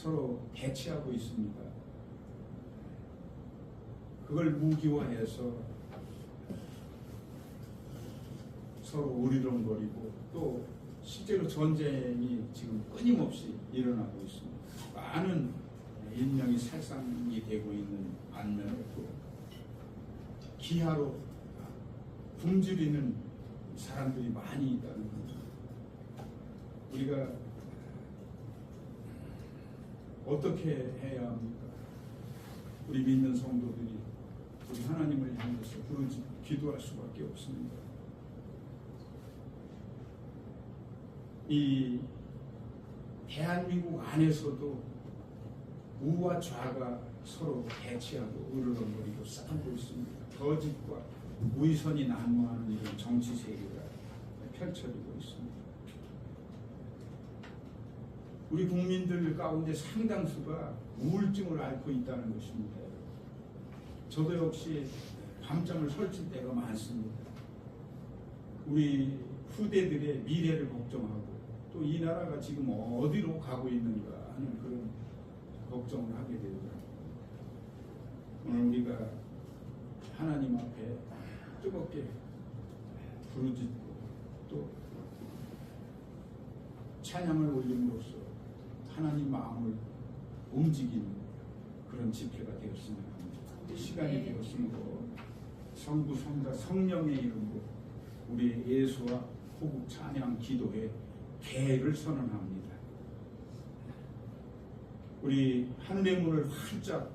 서로 대치하고 있습니다. 그걸 무기화해서 서로 으리렁거리고 또 실제로 전쟁이 지금 끊임없이 일어나고 있습니다. 많은 인명이 살상이 되고 있는 반면에 또 기하로 굶주리는 사람들이 많이 있다는 겁니다. 우리가 어떻게 해야 합니까? 우리 믿는 성도들이 우리 하나님을 향해서 부르짖고 기도할 수밖에 없습니다. 이 대한민국 안에서도 우와 좌가 서로 대치하고 으르렁거리고 싸우고 있습니다. 거짓과 위선이 난무하는 이런 정치 세계가 펼쳐지고 있습니다. 우리 국민들 가운데 상당수가 우울증을 앓고 있다는 것입니다. 저도 역시 밤잠을 설칠 때가 많습니다. 우리 후대들의 미래를 걱정하고 또 이 나라가 지금 어디로 가고 있는가 하는 그런 걱정을 하게 되더라고요. 오늘 우리가 하나님 앞에 뜨겁게 부르짖고 또 찬양을 올림으로써 하나님 마음을 움직이는 그런 집회가 되었으면 합니다. 시간이 되었으므로 성부 성자 성령의 이름으로 우리 예수와 호국 찬양 기도회 개를 선언합니다. 우리 하늘의 문을 활짝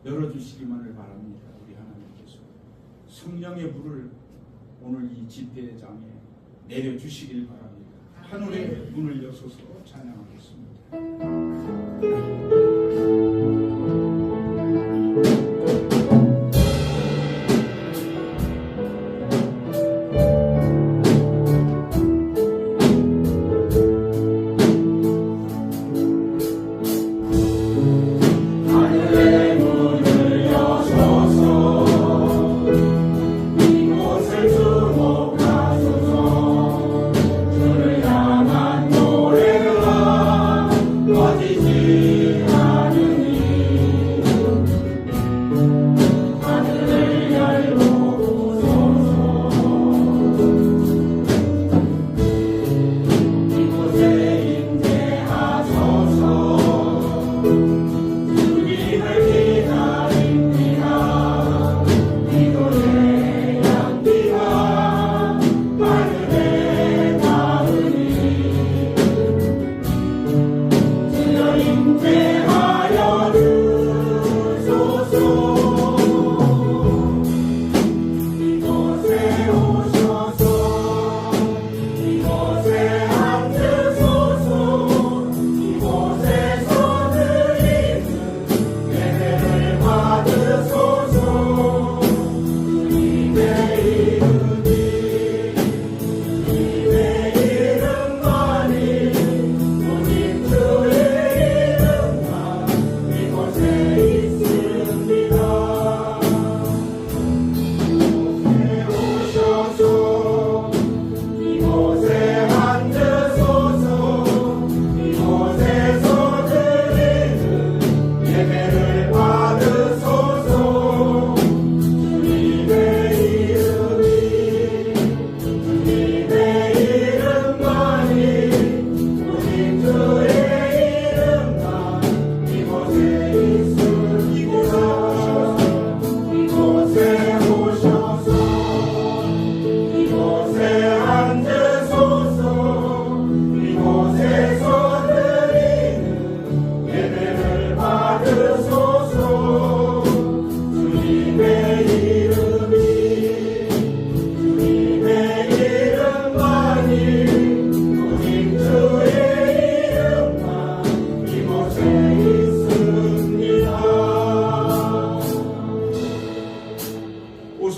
열어주시기만을 바랍니다. 우리 하나님께서 성령의 불을 오늘 이 집회장에 내려주시길 바랍니다. 하늘의 문을 여서서 찬양하겠습니다.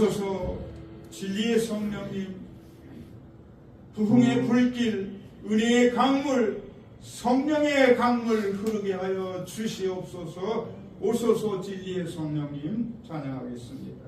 오소서 진리의 성령님, 부흥의 불길, 은혜의 강물, 성령의 강물 흐르게 하여 주시옵소서. 오소서 진리의 성령님 찬양하겠습니다.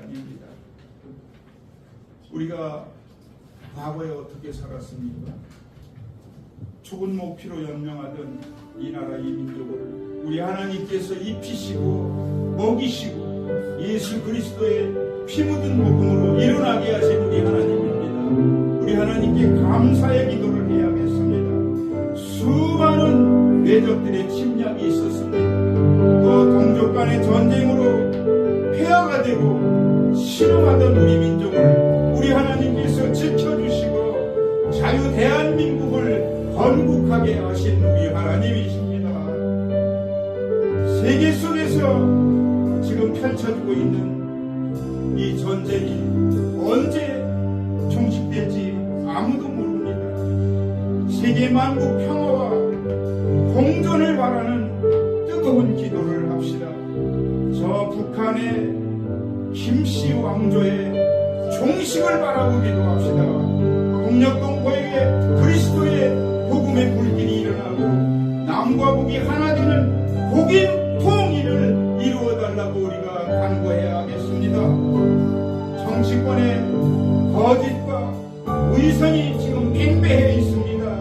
시간입니다. 우리가 과거에 어떻게 살았습니까? 좁은 목피로 연명하던 이 나라 이 민족을 우리 하나님께서 입히시고 먹이시고 예수 그리스도의 피 묻은 복음으로 일어나게 하신 우리 하나님입니다. 우리 하나님께 감사의 기도를 해야겠습니다. 수많은 외적들의 침략이 있었습니다. 또 동족 간의 전쟁으로 폐허가 되고 신음하던 우리 민족을 우리 하나님께서 지켜주시고 자유 대한민국을 건국하게 하신 우리 하나님이십니다. 세계 속에서 지금 펼쳐지고 있는 이 전쟁이 언제 종식될지 아무도 모릅니다. 세계 만국 평화와 공존을 바라는 뜨거운 기도를 합시다. 저 북한의 김씨 왕조의 종식을 바라고 기도합시다. 북녘동포에게 그리스도의 복음의 불길이 일어나고 남과 북이 하나 되는 복인 통일을 이루어달라고 우리가 간구해야 하겠습니다. 정치권의 거짓과 의선이 지금 팽배해 있습니다.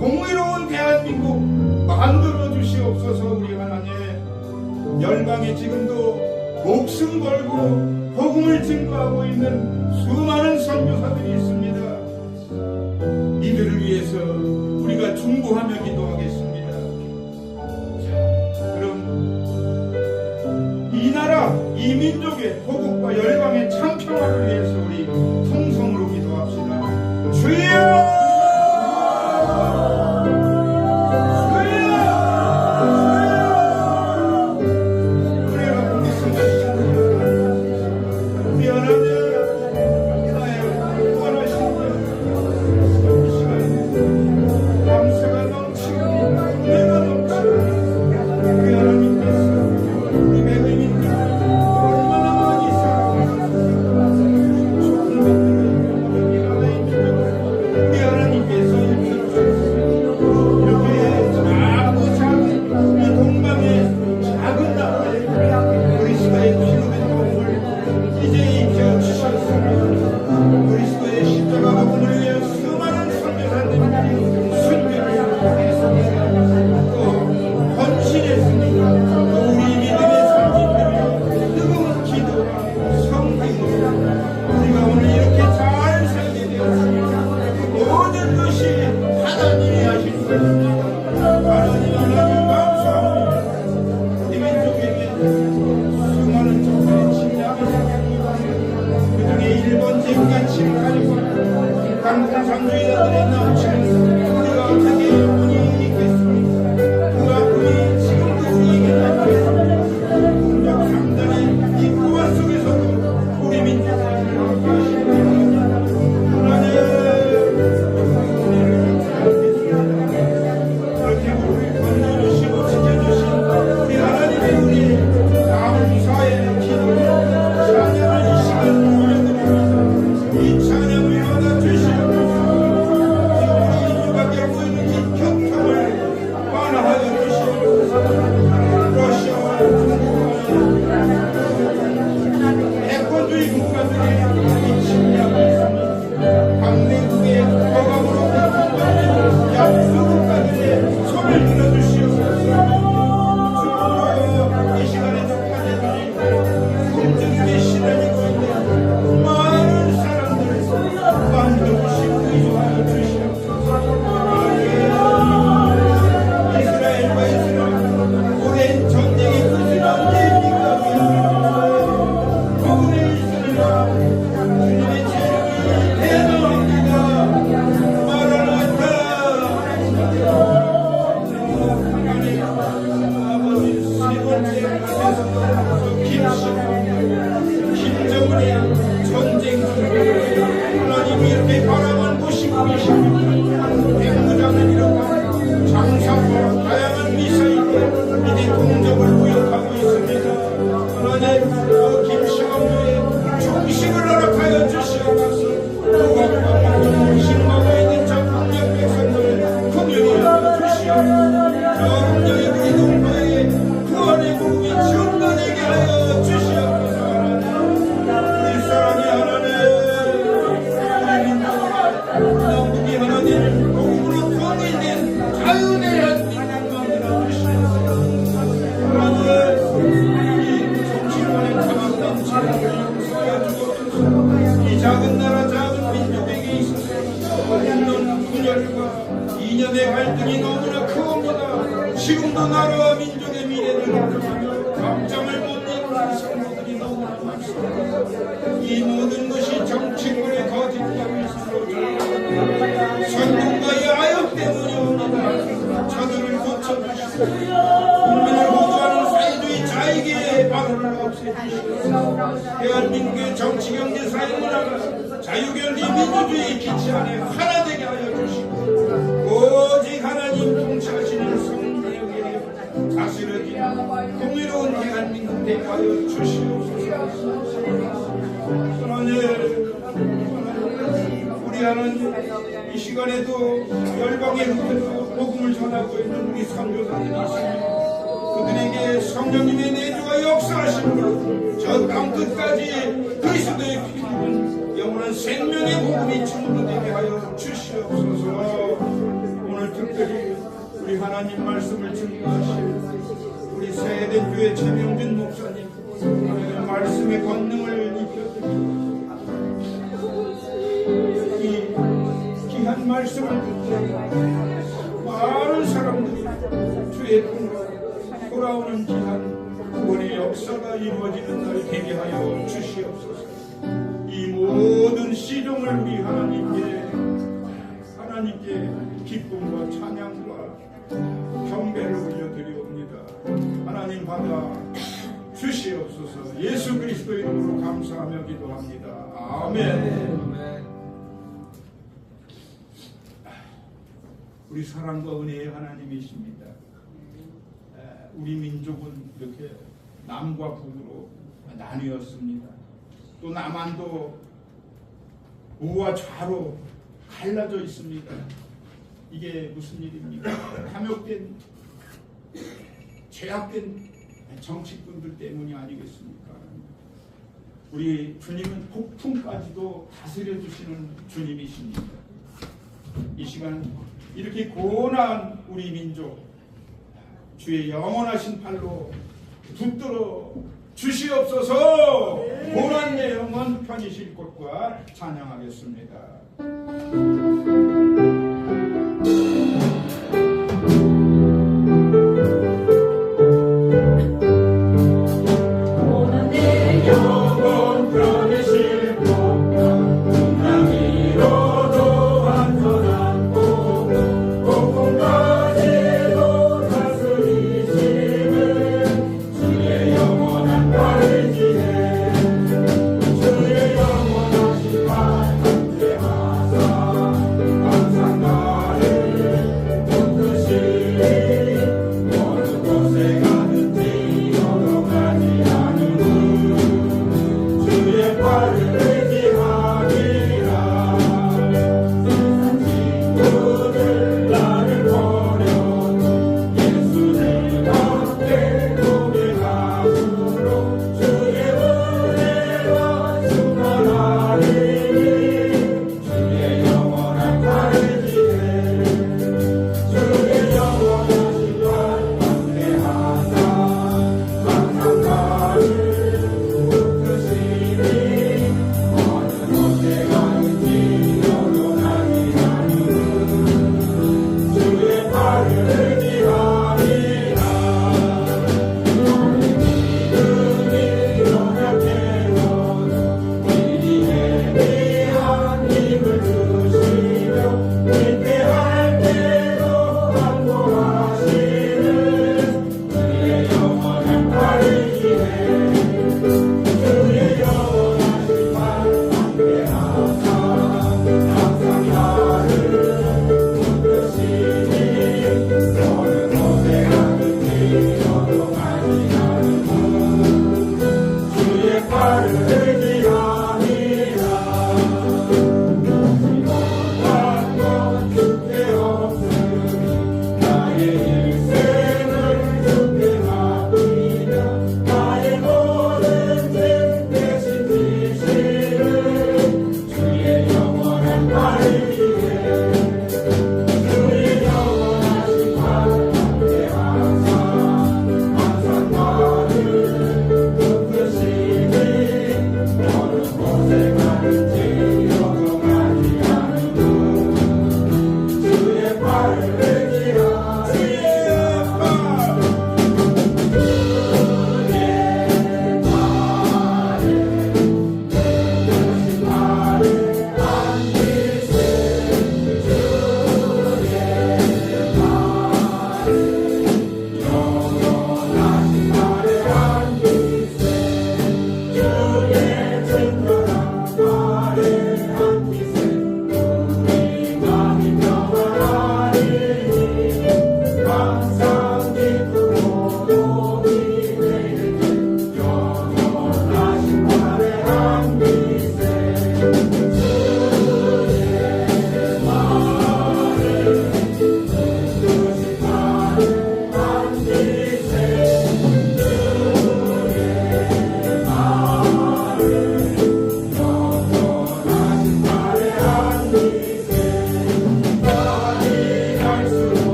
공의로운 대한민국 만들어 주시옵소서. 우리 하나님, 열방에 지금도 목숨 걸고 복음을 증거하고 있는 수많은 선교사들이 있습니다. 이들을 위해서 우리가 중보하며 기도하겠습니다. 자, 그럼 이 나라, 이 민족의 복국과 열방의 참평화를 위해서 우리 통성으로 기도합시다. 주여! 이 찬양을 받아 주시옵소서. 우리 유밖에 보이는 지금도 나라와 민족의 미래를 걱정하며 걱정을 못 이루는 성도들이 너무 많습니다. 이 모든 것이 정치권의 거짓과 위선으로 선동과 야욕 때문이 옵니다. 저들을 고쳐주시고 국민을 보호하는 사회주의 자익의 방어를 없애주시고 대한민국의 정치, 경제, 사회, 문화가 자유경제, 민주주의 기치 안에 하나 되게 하여 주시고 오직 하나님 통치하시는 성령에게 다스려진 공의로운 대한민국 되게 하여 주시옵소서. 우리 하는 이 시간에도 열방에 흩어져 복음을 전하고 있는 우리 선교사들이 있습니다. 그들에게 성령님의 내주와 역사하심으로 저 땅끝까지 그리스도의 피 입은 영원한 생명의 복음이 충분되게 하여 주시옵소서. 오늘 특별히 우리 하나님 말씀을 증거하시고 우리 세대된 교회 최명준 목사님 하나님의 말씀의 권능을 입혀드립니다. 이 귀한 말씀을 듣고 많은 사람들이 주의 통로 돌아오는 귀한 구원의 역사가 이루어지는 날 되게 하여 주시옵소서. 이 모든 시종을 우리 하나님께 기쁨과 찬양과 경배를 올려드리옵니다. 하나님 받아 주시옵소서. 예수 그리스도 이름으로 감사하며 기도합니다. 아멘. 우리 사랑과 은혜의 하나님이십니다. 우리 민족은 이렇게 남과 북으로 나뉘었습니다. 또 남한도 우와 좌로 갈라져 있습니다. 이게 무슨 일입니까? 탐욕된 죄악된 정치꾼들 때문이 아니겠습니까? 우리 주님은 폭풍까지도 다스려 주시는 주님이십니다. 이 시간 이렇게 고난한 우리 민족 주의 영원하신 팔로 붙들어 주시옵소서. 고난 내 영혼 편히 쉴 곳과 찬양하겠습니다.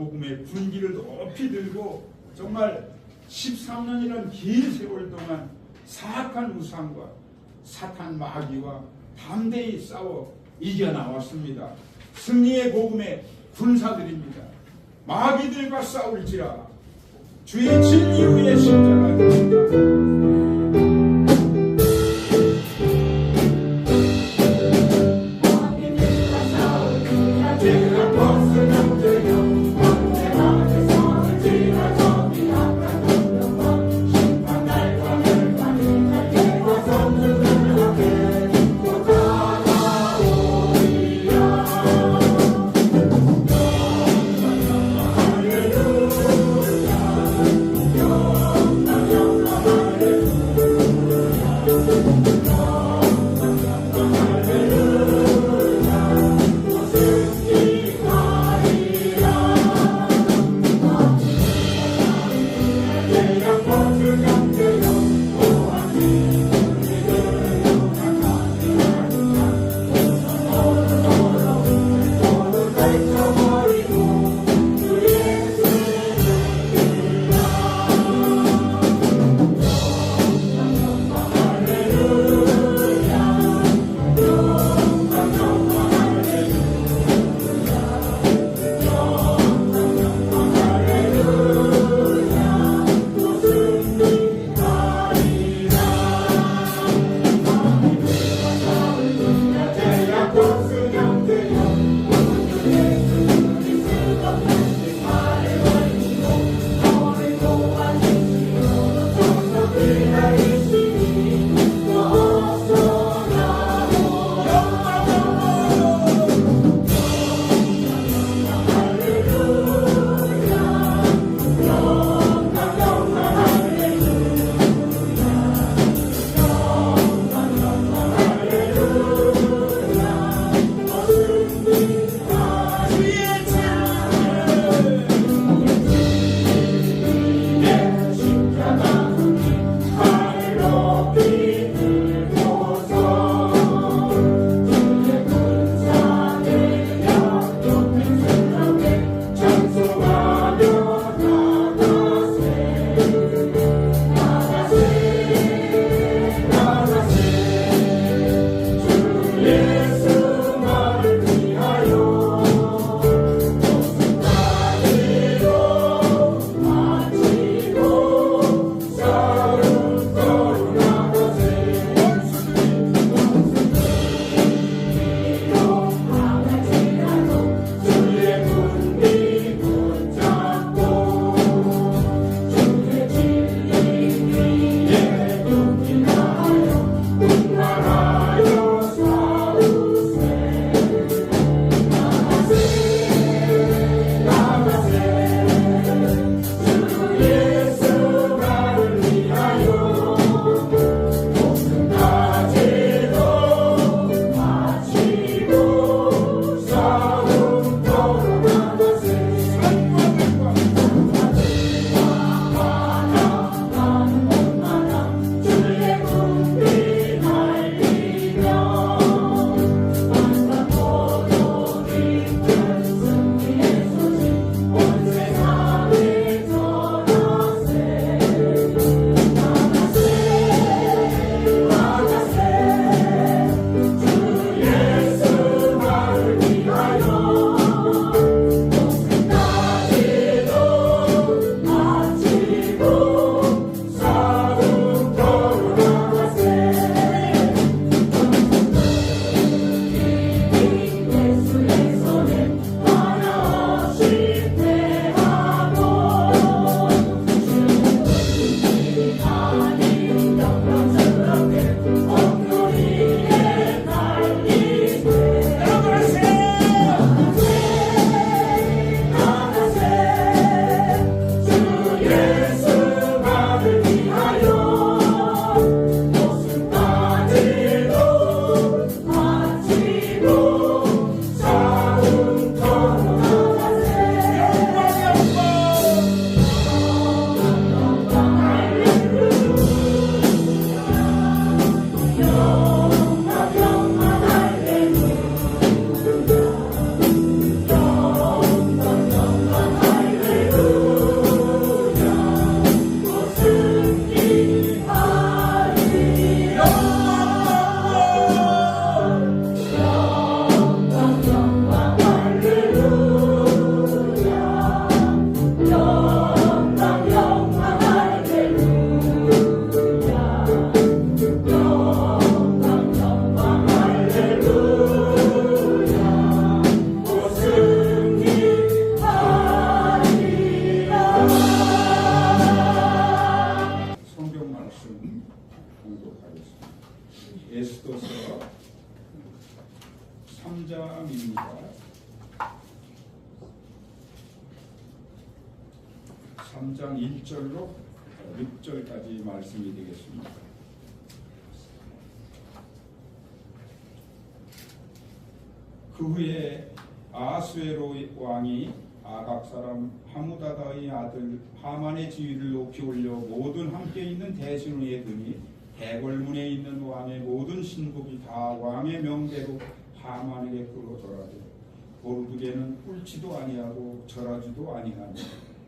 복음의 분기를 높이 들고 정말 13년이라는 긴 세월 동안 사악한 우상과 사탄 마귀와 담대히 싸워 이겨나왔습니다. 승리의 복음의 군사들입니다. 마귀들과 싸울지라 주의 진리 위에 십자가 3장 1절로 6절까지 말씀이 되겠습니다. 그 후에 아하수에로 왕이 아각 사람 하무다다의 아들 하만의 지위를 높이 올려 모든 함께 있는 대신을 드니 대궐문에 있는 왕의 모든 신복이 다 왕의 명대로 하만에게 끌어들어가되 모르드게는 꿀지도 아니하고 절하지도 아니하니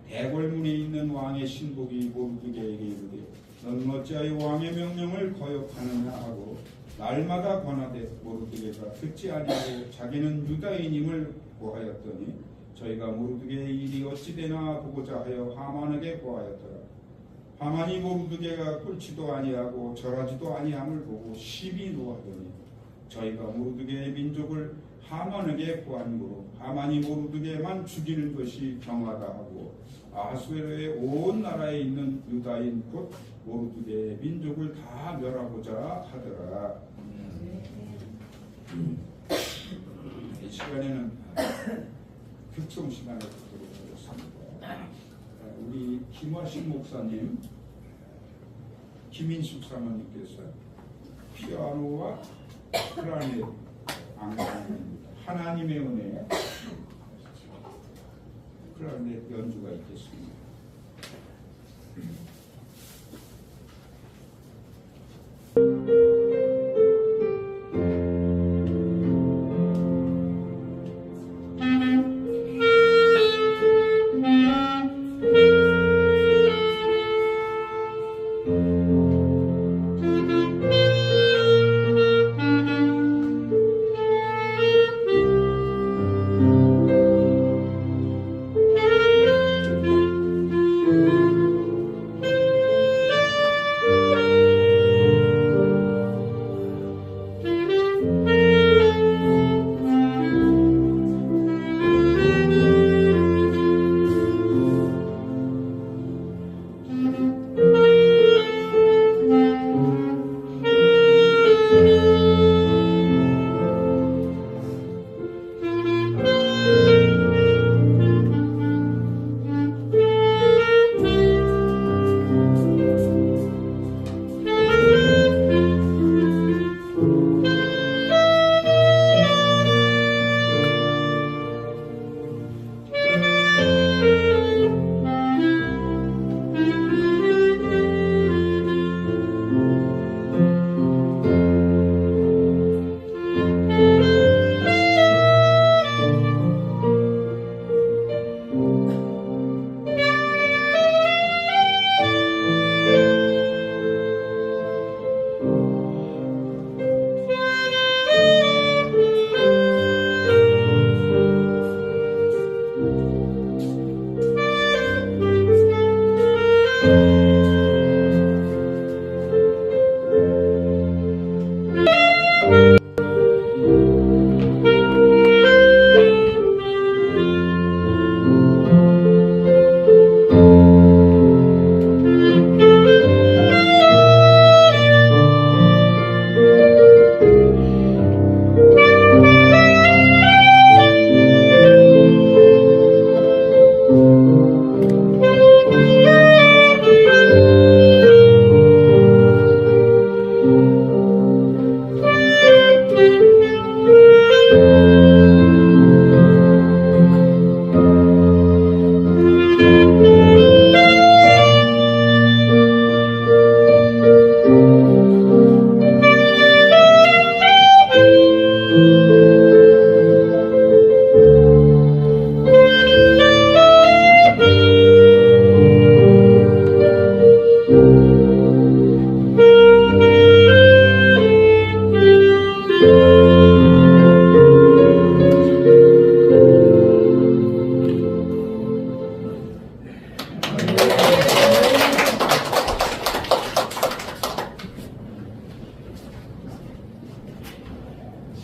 대궐문에 있는 왕의 신복이 모르드게에게 이르되 너는 어찌하여 왕의 명령을 거역하느냐 하고 날마다 권하되 모르드게가 듣지 아니하고 자기는 유다인임을 고하였더니 저희가 모르드게의 일이 어찌 되나 보고자 하여 하만에게 고하였더라. 하만이 모르드게가 꿀지도 아니하고 절하지도 아니함을 보고 심히 노하더니 저희가 모르드게의 민족을 하만에게 고하므로 하만이 모르드게만 죽이는 것이 경하다 하고 아하수에로의 온 나라에 있는 유다인 곧 모르드게의 민족을 다 멸하고자 하더라. 이 시간에는 극성 시간을 갖도록 하겠습니다. 우리 김화식 목사님, 김인숙 사모님께서 피아노와 클라리넷 앙상블입니다. 하나님의 은혜 클라리넷 연주가 있겠습니다.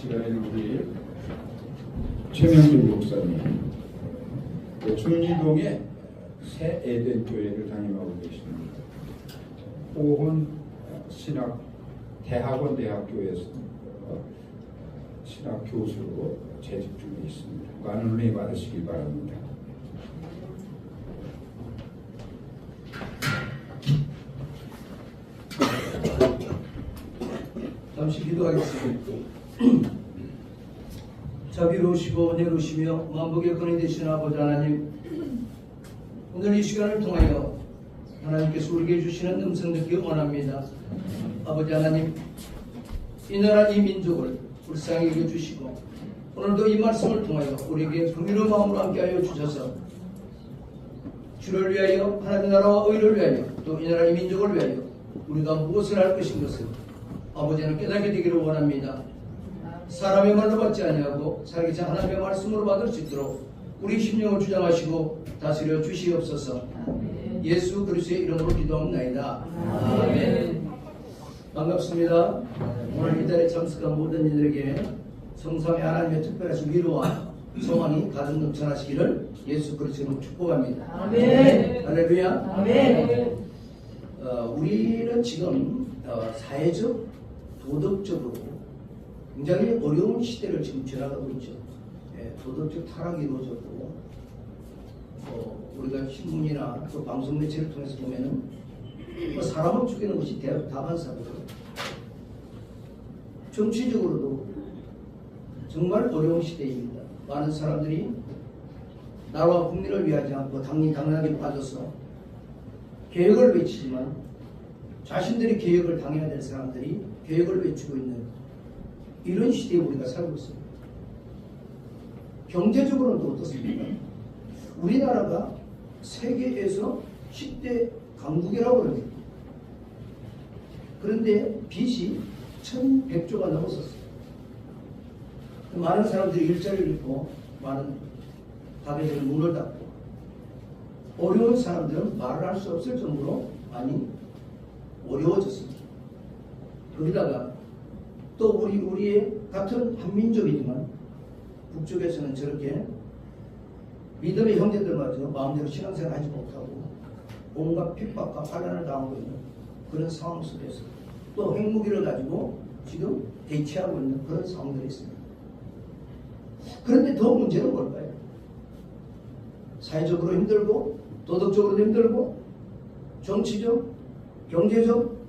시간에는 우리 최명준 목사님, 충리동의 새 에덴 교회를 담임하고 계십니다. 호원 신학 대학원 대학교에서 신학 교수로 재직 중에 있습니다. 많은 은혜 받으시기 바랍니다. 잠시 기도하겠습니다. 자비로우시고 은혜로우시며 만복의 근이 되시는 아버지 하나님, 오늘 이 시간을 통하여 하나님께서 우리에게 주시는 음성 듣기 원합니다. 아버지 하나님, 이 나라 이 민족을 불쌍히 여겨주시고 오늘도 이 말씀을 통하여 우리에게 긍휼의 마음으로 함께하여 주셔서 주를 위하여, 하나님 나라와 의를 위하여, 또 이 나라 이 민족을 위하여 우리가 무엇을 할 것인 것을 아버지는 깨닫게 되기를 원합니다. 사람의 말로 받지 아니하고 살아계신 하나님의 말씀으로 받을 수 있도록 우리 심령을 주장하시고 다스려 주시옵소서. 예수 그리스도의 이름으로 기도합니다. 아멘. 반갑습니다. 오늘 이 자리에 참석한 모든 이들에게 성삼위 하나님의 특별하신 위로와 소망이 가득 넘쳐나시기를 예수 그리스도로 축복합니다. 아멘. 할렐루야. 아멘. 우리는 지금 사회적, 도덕적으로 굉장히 어려운 시대를 지금 지나가고 있죠. 도덕적 타락이 이루어졌고, 우리가 신문이나 또 방송 매체를 통해서 보면은 사람을 죽이는 것이 다반사거든요. 정치적으로도 정말 어려운 시대입니다. 많은 사람들이 나라와 국민을 위하지 않고 당연하게 빠져서 개혁을 외치지만 자신들이 개혁을 당해야 될 사람들이 개혁을 외치고 있는 이런 시대에 우리가 살고 있습니다. 경제적으로는 또 어떻습니까? 우리나라가 세계에서 10대 강국이라고 그럽니다. 그런데 빚이 1100조가 넘었었어요. 많은 사람들이 일자리를 잃고 많은 가게들은 문을 닫고 어려운 사람들은 말을 할 수 없을 정도로 많이 어려워졌습니다. 거기다가 또 우리의 같은 한민족이지만 북쪽에서는 저렇게 믿음의 형제들마저 마음대로 신앙생활을 하지 못하고 온갖 핍박과 환난을 당하고 있는 그런 상황 속에서 또 핵무기를 가지고 지금 대치하고 있는 그런 상황들이 있습니다. 그런데 더 문제는 뭘까요? 사회적으로 힘들고 도덕적으로도 힘들고 정치적, 경제적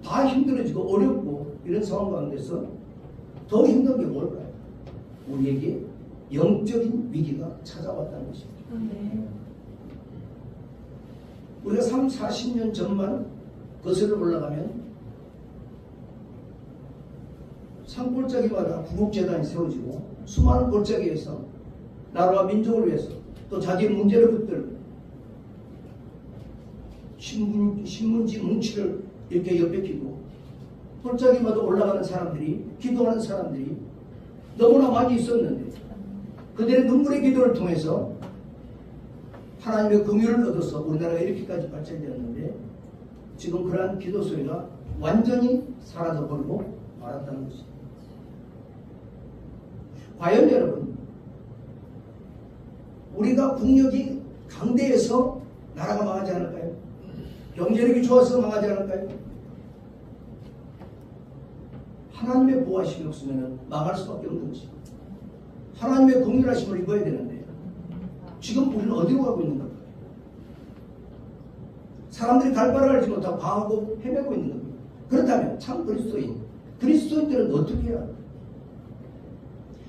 다 힘들어지고 어렵고 이런 상황 가운데서 더 힘든 게 뭘까요? 우리에게 영적인 위기가 찾아왔다는 것입니다. 우리가 3, 40년 전만 거슬러 올라가면 산골짜기마다 구국재단이 세워지고 수많은 골짜기에서 나라와 민족을 위해서 또 자기 문제를 붙들고 신문지 뭉치를 이렇게 옆에 끼고 골짜기마다 올라가는 사람들이, 기도하는 사람들이 너무나 많이 있었는데 그들의 눈물의 기도를 통해서 하나님의 긍휼을 얻어서 우리나라가 이렇게까지 발전되었는데 지금 그러한 기도 소리가 완전히 사라져버리고 말았다는 것입니다. 과연 여러분, 우리가 국력이 강대해서 나라가 망하지 않을까요? 경제력이 좋아서 망하지 않을까요? 하나님의 보호하심이 없으면 망할 수밖에 없는 것입니다. 하나님의 긍휼하심을 입어야 되는데 지금 우리는 어디로 가고 있는 걸까요? 사람들이 갈 바를 알지 못하고 방하고 헤매고 있는 겁니다. 그렇다면 참 그리스도인들은 어떻게 해야 합니까?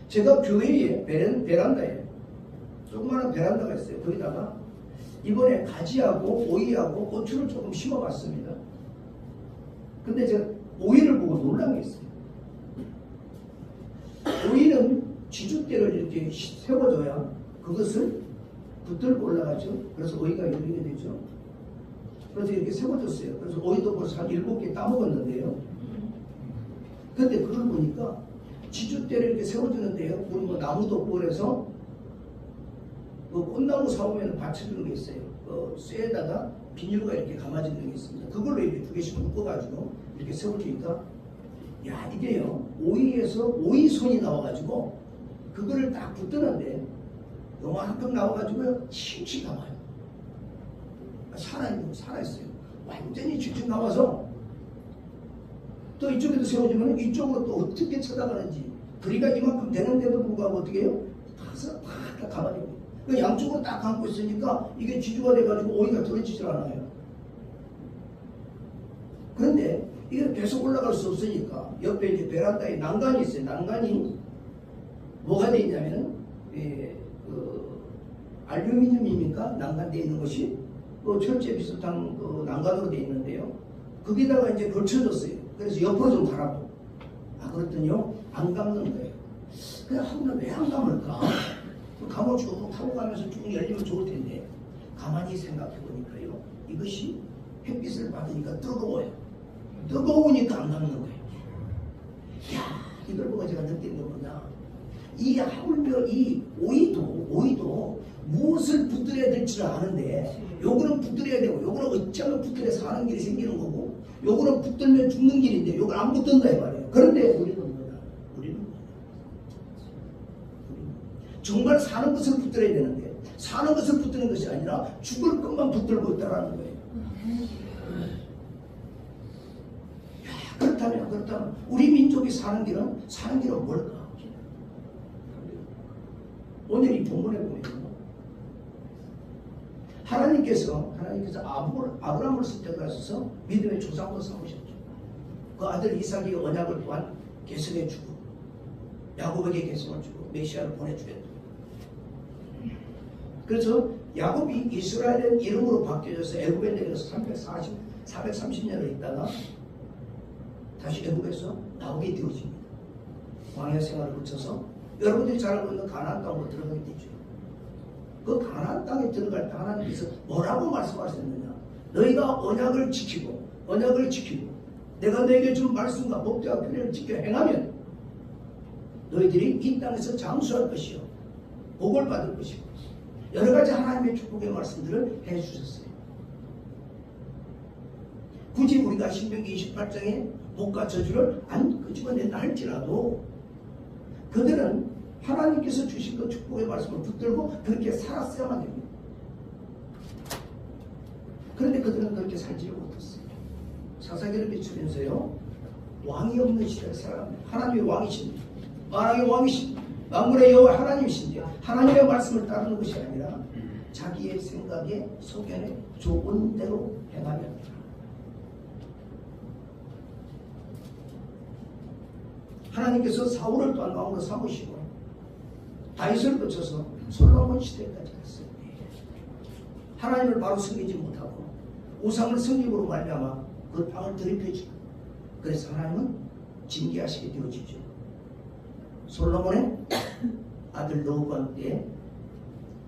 제가 교회에 베란다에 조그마한 베란다가 있어요. 거기다가 이번에 가지하고 오이하고 고추를 조금 심어봤습니다. 근데 제가 오이를 보고 놀란 게 있어요. 오이는 지주대를 이렇게 세워줘야 그것을 붙들고 올라가죠. 그래서 오이가 열리게 되죠. 그래서 이렇게 세워줬어요. 그래서 오이도 벌써 한 7개 따먹었는데요. 근데 그걸 보니까 지주대를 이렇게 세워주는데요. 우리 뭐 나무도 없고 그래서 그 꽃나무 사오면 받쳐주는 게 있어요. 쇠에다가 비닐과 이렇게 감아지는 게 있습니다. 그걸로 이렇게 2개씩 묶어가지고 이렇게 세워주니까 야, 이게요, 오이에서 오이손이 나와가지고 그거를 딱 붙드는데 요만큼 나와가지고요, 칭칭 감아요. 살아있어요. 완전히 칭칭 감아서 또 이쪽에도 세워주면 이쪽으로 또 어떻게 쳐다가는지 거리가 이만큼 되는데도 불구하고 어떻게 해요? 가서 팍 감아요. 양쪽으로 딱 감고 있으니까 이게 지주가 돼가지고 오이가 떨어지질 않아요. 그런데 이게 계속 올라갈 수 없으니까 옆에 이제 베란다에 난간이 있어요. 난간이 뭐가 되어 있냐면은 알루미늄입니까? 난간되어 있는 것이 철제 비슷한 난간으로 되어 있는데요. 거기다가 이제 걸쳐졌어요. 그래서 옆으로 좀 가라고. 그랬더니요 안 감는 거예요. 그냥 한번 왜 안 감을까? 감을 쭉 타고 가면서 쭉 열리면 좋을 텐데 가만히 생각해 보니까요 이것이 햇빛을 받으니까 뜨거워요. 뜨거우니까 안 감는 거예요. 야, 이걸 보고 제가 느낀 건 뭐냐? 이 하물며 이 오이도 무엇을 붙들어야 될지를 아는데 요거는 붙들어야 되고 요거는 어쩌면 붙들어야 사는 길이 생기는 거고 요거는 붙들면 죽는 길인데 요걸 안 붙든다 이 말이에요. 그런데 우리는 뭐냐? 정말 사는 것을 붙들어야 되는데 사는 것을 붙드는 것이 아니라 죽을 것만 붙들고 있다라는 거예요. 그렇다면 우리 민족이 사는 길은 뭘까? 오늘 이 본문에 보면 하나님께서 아브라함을 선택하셔서 믿음의 조상으로 삼으셨죠. 그 아들 이삭이 언약을 또한 계승해 주고 야곱에게 계승을 주고 메시아를 보내주겠다. 그래서 야곱이 이스라엘의 이름으로 바뀌어져서 애굽에 내려서 430년을 있다가 다시 애굽에서 나오게 되어집니다. 광야 생활을 거쳐서 여러분들이 잘 알고 있는 가나안 땅으로 들어가게 되죠. 그 가나안 땅에 들어갈 때 하나님께서 뭐라고 말씀하셨느냐? 너희가 언약을 지키고 내가 너에게 준 말씀과 법도와 규례를 지켜 행하면 너희들이 이 땅에서 장수할 것이요 복을 받을 것이고 여러 가지 하나님의 축복의 말씀들을 해주셨어요. 굳이 우리가 신명기 28장에 복과 저주를 안 끄집어낸다 할지라도 그들은 하나님께서 주신 그 축복의 말씀을 붙들고 그렇게 살았어야만 됩니다. 그런데 그들은 그렇게 살지 못했어요. 사사기를 비추면서요 왕이 없는 시대를 살아갑니다. 하나님의 왕이십니다. 만왕의 왕이십니다. 만군의 여호와 하나님이신데 하나님의 말씀을 따르는 것이 아니라 자기의 생각에 소견에 좋은 대로 행하려 합니다. 하나님께서 사울을 또한 왕으로 삼으시고 다윗을 거쳐서 솔로몬 시대까지 갔어요. 하나님을 바로 섬기지 못하고 우상을 섬김으로 말미암아 그 땅을 더럽혀지고 그래서 하나님은 징계하시게 되어지죠. 솔로몬의 아들 르호보암 때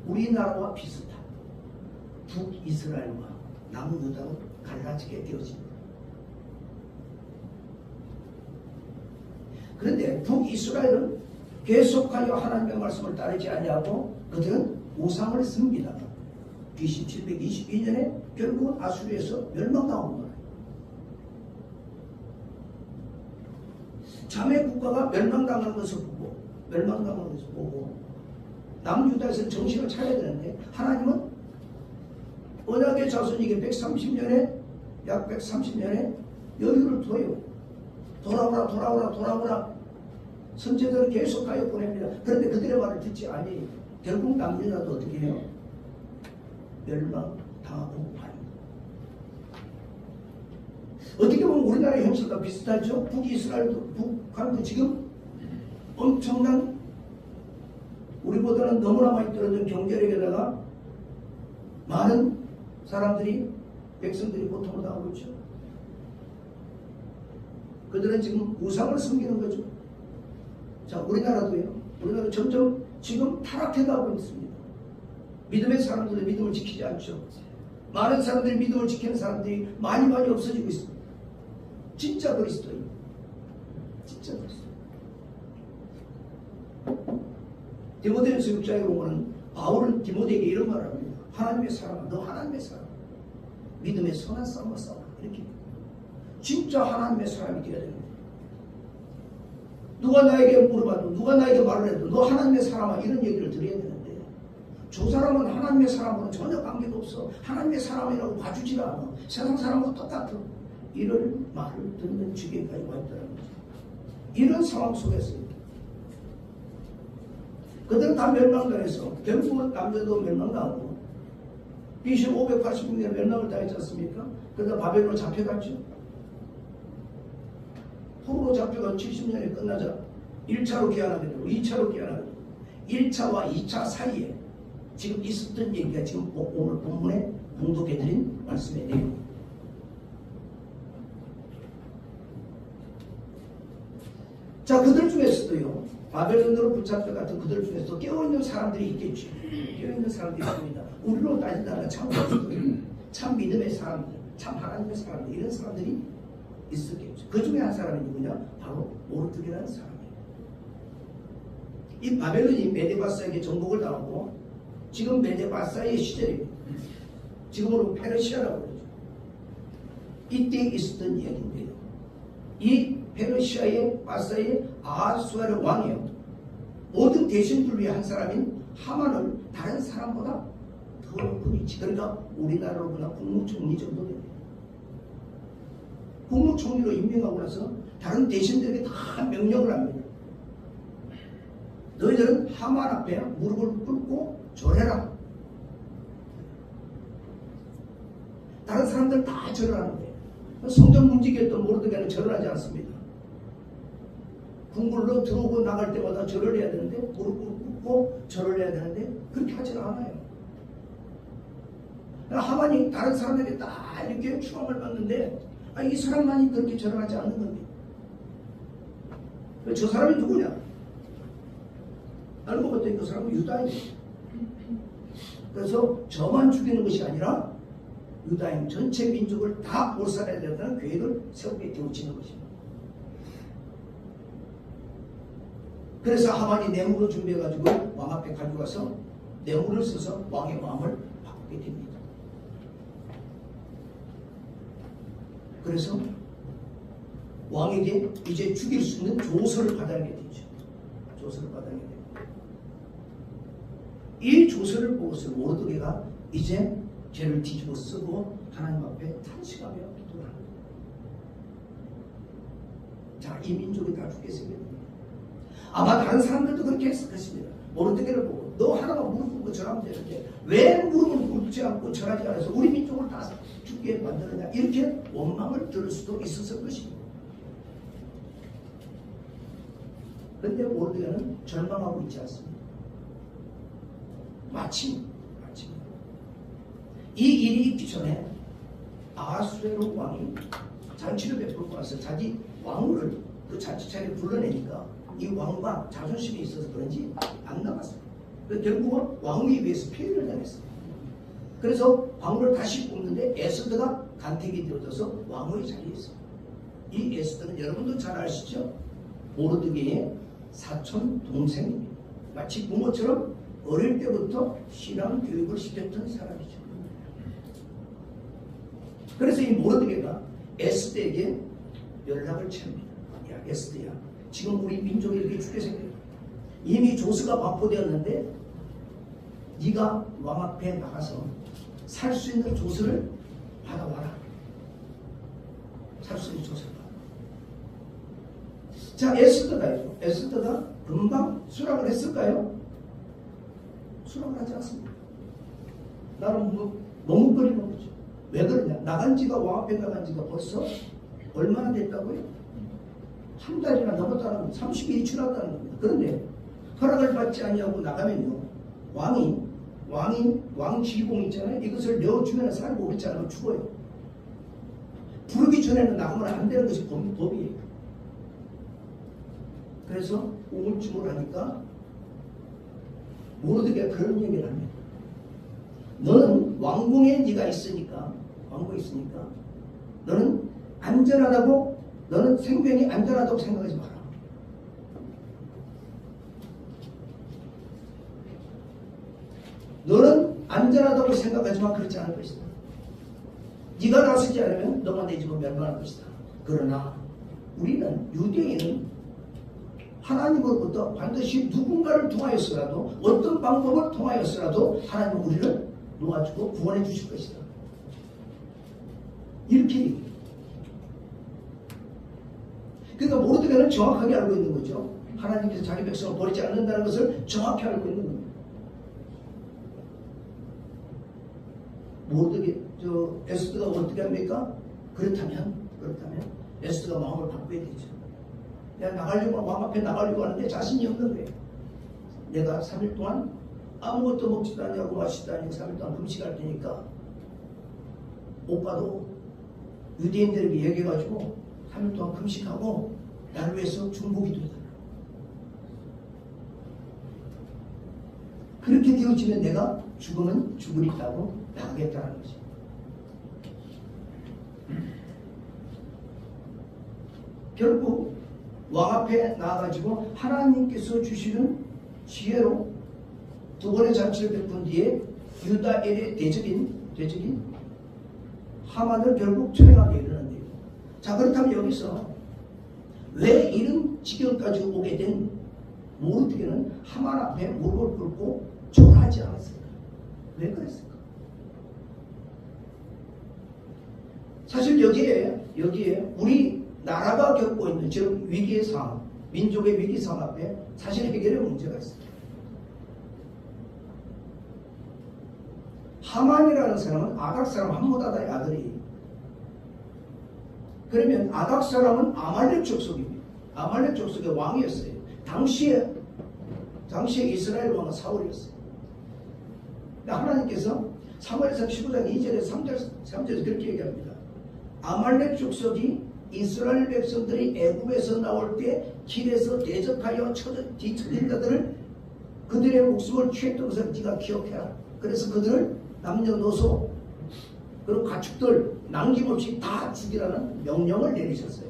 우리나라와 비슷한 북이스라엘과 남유다로 갈라지게 되어집니다. 그런데 북이스라엘은 계속하여 하나님의 말씀을 따르지 아니하고 그들은 우상을 섬기다가 BC 722년에 결국은 아수르에서 멸망당한 거예요. 자매 국가가 멸망당하는 것을 보고 남유다에서는 정신을 차려야 되는데 하나님은 언약의 자손에게 130년에 약 130년에 여유를 둬요. 돌아오라 선제들을 계속하여 보냅니다. 그런데 그들의 말을 듣지 아니에요. 결국 남유다도 어떻게 해요? 멸망당하고 말입니다. 어떻게 보면 우리나라의 형식과 비슷하죠. 북이스라엘도 북한도 지금 엄청난 우리보다는 너무나 많이 떨어진 경제력에다가 많은 사람들이 백성들이 고통을 당하고 있죠. 그들은 지금 우상을 섬기는 거죠. 자, 우리나라도요. 우리나라 점점 지금 타락해가고 있습니다. 믿음의 사람들은 믿음을 지키지 않죠. 많은 사람들이 믿음을 지키는 사람들이 많이 없어지고 있습니다. 진짜 그리스도예요. 진짜 그리스도. 디모데전서 6장에 보면 바울은 디모데에게 이런 말을 합니다. 하나님의 사람아, 너 하나님의 사람, 믿음의 선한 싸움을 싸워. 이렇게 진짜 하나님의 사람이 되어야 됩니다. 누가 나에게 물어봐도 누가 나에게 말을 해도 너 하나님의 사람아 이런 얘기를 드려야 되는데 저 사람은 하나님의 사람과는 전혀 관계가 없어. 하나님의 사람이라고 봐주질 않아. 세상 사람과 똑같아. 이런 말을 듣는 지경까지 와 있다는 거죠. 이런 상황 속에서 그들은 다 멸망당해서 결국은 남자도 멸망당하고 BC 586년에 멸망을 당했지 않습니까? 그러다 바벨론으로 잡혀갔죠. 포로 잡혀가 70년에 끝나자 1차로 귀환하게 되고 2차로 귀환하게 되고 1차와 2차 사이에 지금 있었던 얘기가 지금 오늘 본문에 봉독해드린 말씀의 내용입니다. 자, 그들 중에서도요, 바벨론으로 붙잡혀 같은 그들 중에서도 깨어있는 사람들이 있겠죠. 깨어있는 사람들이 있습니다. 우리로 따진다면 참 믿음의 사람들, 참 하나님의 사람들, 이런 사람들이 있었겠죠. 그 중에 한 사람이 누구냐? 바로 모르드게라는 사람이에요. 이 바벨론이 메데바사에게 정복을 당하고 지금 메데바사의 시절입니다. 지금으로 페르시아라고 그러죠. 이때 있었던 이야기인데요. 이 페르시아의 바사의 아하수에르 왕이요, 모든 대신들 위에 한 사람인 하만을 다른 사람보다 더 높은 위치, 그러니까 우리나라로 보나 국무총리 정도 됩니다. 국무총리로 임명하고 나서 다른 대신들에게 다 명령을 합니다. 너희들은 하만 앞에 무릎을 꿇고 절해라. 다른 사람들 다 절하는데 성전 문지기였던 모르드게는 절을 하지 않습니다. 궁궐로 들어오고 나갈 때마다 절을 해야 되는데, 무릎을 꿇고 절을 해야 되는데 그렇게 하지 않아요. 하만이 다른 사람에게 다 이렇게 추앙을 받는데 이 사람만이 그렇게 절을 하지 않는 겁니다. 저 사람이 누구냐? 알고 봤더니 그 사람은 유다인이에요. 그래서 저만 죽이는 것이 아니라 유다인 전체 민족을 다 몰살해야 된다는 계획을 세우게 되어지는 것입니다. 그래서 하만이 뇌물을 준비해가지고 왕 앞에 가지고 가서 뇌물을 써서 왕의 마음을 바꾸게 됩니다. 그래서 왕에게 이제 죽일 수 있는 조서를 받아내게 되죠. 조서를 받아내게 됩니다. 이 조서를 보고서 모르드게가 이제 죄를 뒤집어 쓰고 하나님 앞에 탄식하며 기도를 합니다. 자, 이 민족이 다 죽겠습니다. 아마 다른 사람들도 그렇게 했을 것입니다. 모르드게를 보고 너 하나만 무릎 꿇고 절하면 되는데 왜 무릎을 꿇지 않고 절하지 않아서 우리 민족을 다 죽게 만드느냐, 이렇게 원망을 들을 수도 있었을 것입니다. 그런데 모르드게는 절망하고 있지 않습니다. 마침 이 일이 있기 전에 아하수에로 왕이 잔치를 베풀고 와서 자기 왕후를 그 잔치차에 불러내니까 이 왕과 자존심이 있어서 그런지 안 나갔어요. 결국은 왕위에 비해서 폐위를 당했어요. 그래서 왕후를 다시 뽑는데 에스더가 간택이 되어져서 왕후의 자리에 있어요. 이 에스더는 여러분도 잘 아시죠? 모르드게의 사촌 동생입니다. 마치 부모처럼 어릴 때부터 신앙 교육을 시켰던 사람이죠. 그래서 이 모르드게가 에스더에게 연락을 칩니다. 야, 에스더야, 지금 우리 민족이 이렇게 죽게 생겼다. 이미 조서가 반포되었는데 네가 왕 앞에 나가서 살 수 있는 조서를 받아와라. 살 수 있는 조서를 받아. 자, 에스더가요. 에스더가 금방 수락을 했을까요? 수락을 하지 않습니다. 나는 머뭇거리는 거죠. 왜 그러냐? 나간 지가, 왕 앞에 나간 지가 벌써 얼마나 됐다고요? 한 달이나 넘었다는 겁니다. 30일이 지났다는 겁니다. 그런데 허락을 받지 않냐고 나가면요, 왕 지휘봉 있잖아요. 이것을 내어주면 살고 그렇지 않으면 죽어요. 부르기 전에는 나가면 안 되는 것이 법이에요. 그래서 우물쭈물하니까 모르드게가 그런 얘기를 합니다. 너는 왕궁에 네가 있으니까, 왕궁에 있으니까 너는 안전하다고, 너는 생명이 안전하다고 생각하지 마라. 너는 안전하다고 생각하지만 그렇지 않을 것이다. 네가 나서지 않으면 너만 내 집은 멸망할 것이다. 그러나 우리는, 유대인은 하나님으로부터 반드시 누군가를 통하여서라도, 어떤 방법을 통하여서라도 하나님은 우리를 놓아주고 구원해 주실 것이다. 이렇게 얘기해요. 그러니까 모르드게는 정확하게 알고 있는 거죠. 하나님께서 자기 백성을 버리지 않는다는 것을 정확히 알고 있는 겁니다. 모르드게, 에스더가 어떻게 합니까? 그렇다면 에스더가 마음을 바꿔야 되죠. 내가 나가려고 왕 앞에 나가려고 하는데 자신이 없는 거예요. 내가 3일 동안 아무것도 먹지도 않냐고 마시지도 않냐고 3일 동안 금식할 테니까 오빠도 유대인들에게 얘기해가지고 3일 동안 금식하고 나를 위해서 중보기도 해달라. 그렇게 되어지면 내가 죽으면 죽을 있다고 나가겠다는 거지. 결국 왕 앞에 나와가지고 하나님께서 주시는 지혜로 두 번의 잔치를 베푼 뒤에 유다엘의 대적인 하만을 결국 처형하게 이르는데요. 자, 그렇다면 여기서 왜 이런 지경까지 오게 된 모르드게는 하만 앞에 무릎을 꿇고 절하지 않았을까? 왜 그랬을까? 사실 여기에 우리 나라가 겪고 있는 지금 위기의 상황, 민족의 위기 상황 앞에 사실 해결의 문제가 있습니다. 하만이라는 사람은 아각 사람 함모다다의 아들이. 그러면 아각 사람은 아말렉 족속입니다. 아말렉 족속의 왕이었어요. 당시에 이스라엘 왕은 사울이었어요. 하나님께서 사무엘상 15장 2절에서 3절에서 그렇게 얘기합니다. 아말렉 족속이 이스라엘 백성들이 애굽에서 나올 때 길에서 대적하여 뒤처진 자들을 그들의 목숨을 취했던 것을 네가 기억해라. 그래서 그들을 남녀노소 그리고 가축들 남김없이 다 죽이라는 명령을 내리셨어요.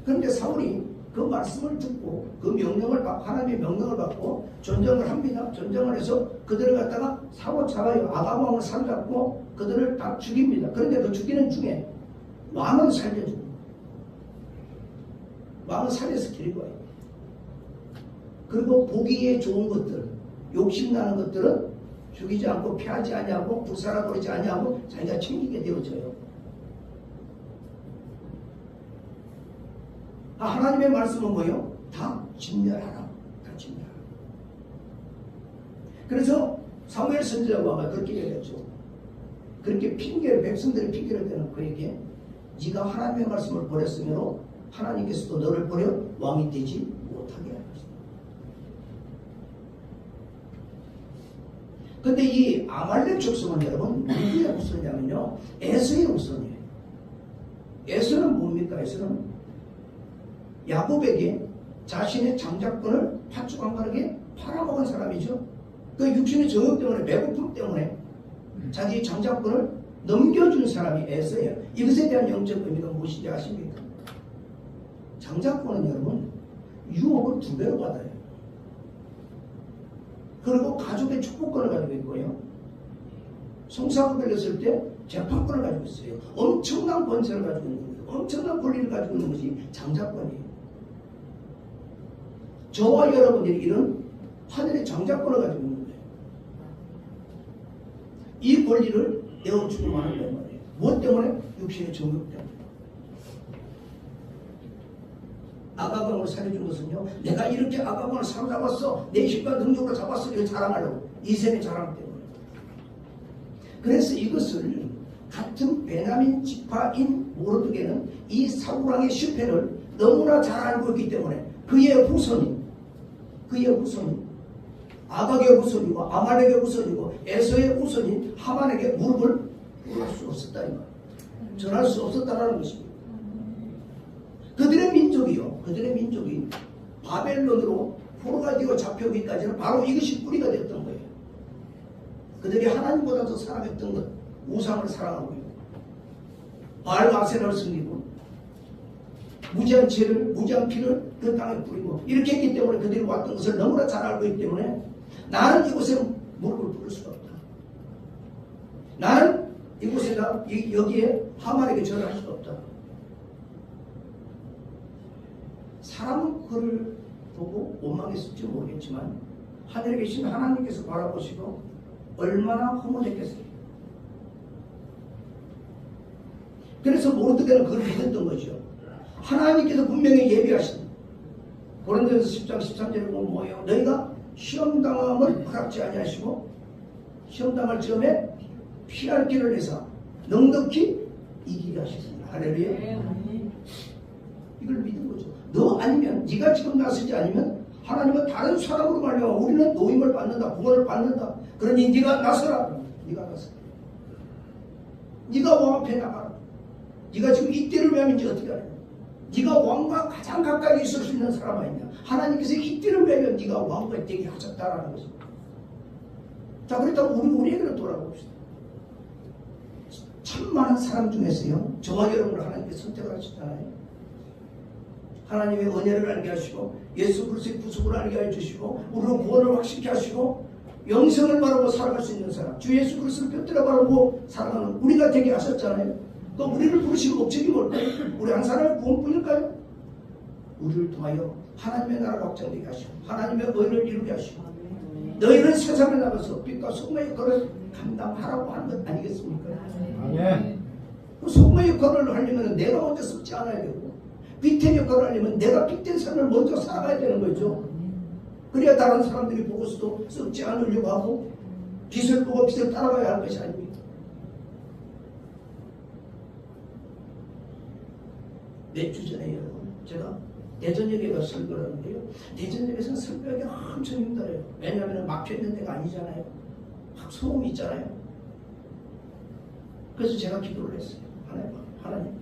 그런데 사울이 그 말씀을 듣고 그 명령을 받고 하나님의 명령을 받고 전쟁을 합니다. 전쟁을 해서 그들을 갖다가 사로잡아요. 아각 왕을 사로잡고 그들을 다 죽입니다. 그런데 그 죽이는 중에 왕은 살려주고 왕은 살려서 데리고 와요. 그리고 보기에 좋은 것들, 욕심나는 것들은 죽이지 않고 피하지 아니하고 불살아버리지 아니하고 자기가 챙기게 되어져요. 하나님의 말씀은 뭐예요? 다 진멸하라. 다 진멸하라. 그래서 사무엘 선지자가 그렇게 얘기했죠. 그렇게 백성들이 핑계를 대는 그에게 네가 하나님의 말씀을 버렸으므로 하나님께서도 너를 버려 왕이 되지 못하게 할 것이다. 근데 이 아말렉 족속은 여러분 누구의 후손이냐면요, 에서의 후손이에요. 에서는 뭡니까? 에서는 야곱에게 자신의 장자권을 파죽한가하게 팔아먹은 사람이죠. 그 육신의 저항 때문에, 배고픔 때문에 자기 장자권을 넘겨준 사람이 에서예요. 이것에 대한 영적 의미가 무엇인지 아십니까? 장자권은 여러분 유업을 2배로 받아요. 그리고 가족의 축복권을 가지고 있고요. 성사가 걸렸을 때 재판권을 가지고 있어요. 엄청난 권세를 가지고 있는 거예요. 엄청난 권리를 가지고 있는 것이 장자권이에요. 저와 여러분들이 이런 하늘의 장자권을 가지고 있는 거예요. 이 권리를 내어주고 하는 거란 말이에요. 무엇 때문에? 육신의 정욕 때문에. 아가방을 살려준 것은요, 내가 이렇게 아가방을 사로잡았어, 내 힘과 능력으로 잡았어, 이걸 자랑하려고. 이셈의 자랑 때문에. 그래서 이것을 같은 베냐민 지파인 모르드게는 이 사울왕의 실패를 너무나 잘 알고 있기 때문에 그의 후손인 아각의 후손이고 아말렉의 후손이고 에서의 후손인 하만에게 무릎을 꿇을 수 없었다 이 말. 전할 수 없었다라는 것입니다. 그들의 민족이 바벨론으로 포로가 되고 잡혀오기까지는 바로 이것이 뿌리가 됐던 거예요. 그들이 하나님보다 더 사랑했던 것, 우상을 사랑하고요, 바알아세라를 섬기고 무지한 죄를, 무지한 피를 그 땅에 뿌리고 이렇게 했기 때문에 그들이 왔던 것을 너무나 잘 알고 있기 때문에 나는 이곳에 무릎을 꿇을 수가 없다. 나는 이곳에다 여기에 하만에게 절을 할 수가 없다. 사람은 그를 보고 원망했을지 모르겠지만 하늘에 계신 하나님께서 바라보시고 얼마나 허무했겠어요. 그래서 모르드게는 그걸 믿었던 거죠. 하나님께서 분명히 예비하신 고린도전서 10장 13절에 보면 뭐예요? 너희가 시험당함을 허락지 아니하시고 시험당할 즈음에 피할 길을 내사 넉넉히 이기게 하셨습니다. 할렐루야. 이걸 믿는 거죠. 너 아니면 네가 지금 나서지 않으면 하나님은 다른 사람으로 말미암아 우리는 노임을 받는다, 구원을 받는다. 그러니 네가 나서라. 네가 나서. 네가 왕 앞에 나가라. 네가 지금 이때를 위하면 이제 어떻게 하냐? 네가 왕과 가장 가까이 있을 수 있는 사람 아니냐? 하나님께서 이때를 위하면 네가 왕과 되게 하셨다라는 것입니다. 자, 그렇다면 우리에게로 돌아봅시다. 참 많은 사람 중에서요, 저와 여러분을 하나님께서 선택을 하셨잖아요. 하나님의 은혜를 알게 하시고 예수 그리스도의 구속을 알게 해주시고 우리로 구원을 확실히 하시고 영생을 바라고 살아갈 수 있는 사람, 주 예수 그리스도를 뼈대로 바라고 살아가는 우리가 되게 하셨잖아요. 또 우리를 부르신 목적이 뭘까요? 우리 한 사람의 구원뿐일까요? 우리를 통하여 하나님의 나라가 확장되게 하시고 하나님의 의를 이루게 하시고 너희는 세상에 나가서 빛과 소금의 역할을 감당하라고 하는 것 아니겠습니까? 아멘. 그 소금의 역할을 하려면 내가 먼저 썩지 않아야 되고 빛의 역할을 하려면 내가 빛된 삶을 먼저 살아가야 되는 거죠. 그래야 다른 사람들이 보고서도 썩지 않으려고 하고 빛을 보고 빛을 따라가야 할 것이 아닙니까? 몇 주 전에 여러분 제가 대전역에 가서 설교를 하는데요. 대전역에서는 설교하기 엄청 힘들어요. 왜냐하면 막혀있는 데가 아니잖아요. 막 소음이 있잖아요. 그래서 제가 기도를 했어요. 하나님